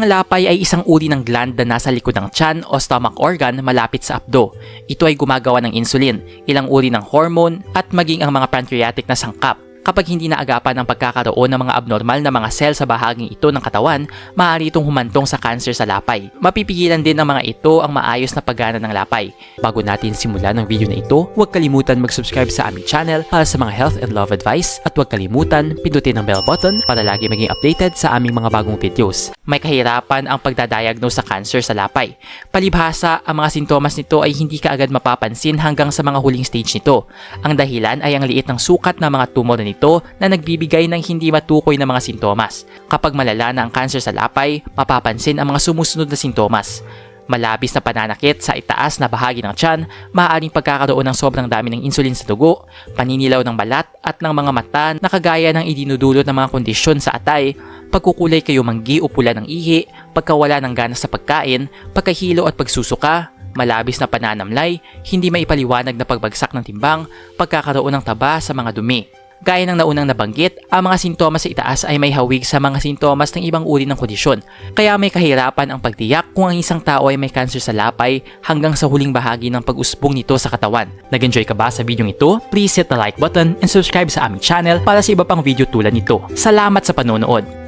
Ang lapay ay isang uri ng gland na nasa likod ng tiyan o stomach organ malapit sa abdo. Ito ay gumagawa ng insulin, ilang uri ng hormone at maging ang mga pancreatic na sangkap. Kapag hindi naagapan ang pagkakaroon ng mga abnormal na mga cell sa bahaging ito ng katawan, maaari itong humantong sa cancer sa lapay. Mapipigilan din ng mga ito ang maayos na paggana ng lapay. Bago natin simulan ang video na ito, huwag kalimutan mag-subscribe sa aming channel para sa mga health and love advice at huwag kalimutan pindutin ang bell button para lagi maging updated sa aming mga bagong videos. May kahirapan ang pagdadiagnose sa cancer sa lapay. Palibhasa, ang mga sintomas nito ay hindi kaagad mapapansin hanggang sa mga huling stage nito. Ang dahilan ay ang liit ng sukat na mga tumor nito na nagbibigay ng hindi matukoy na mga sintomas. Kapag malala na ang cancer sa lapay, mapapansin ang mga sumusunod na sintomas. Malabis na pananakit sa itaas na bahagi ng tiyan, maaaring pagkakaroon ng sobrang dami ng insulin sa dugo, paninilaw ng balat at ng mga mata na kagaya ng idinudulot ng mga kondisyon sa atay, pagkukulay kayo manggi o pula ng ihi, pagkawala ng gana sa pagkain, pagkahilo at pagsusuka, malabis na pananamlay, hindi maipaliwanag na pagbagsak ng timbang, pagkakaroon ng taba sa mga dumi. Gaya ng naunang nabanggit, ang mga sintomas sa itaas ay may hawig sa mga sintomas ng ibang uri ng kondisyon. Kaya may kahirapan ang pagtiyak kung ang isang tao ay may cancer sa lapay hanggang sa huling bahagi ng pag-usbong nito sa katawan. Nag-enjoy ka ba sa video ito? Please hit the like button and subscribe sa aming channel para sa iba pang video tulad nito. Salamat sa panonood!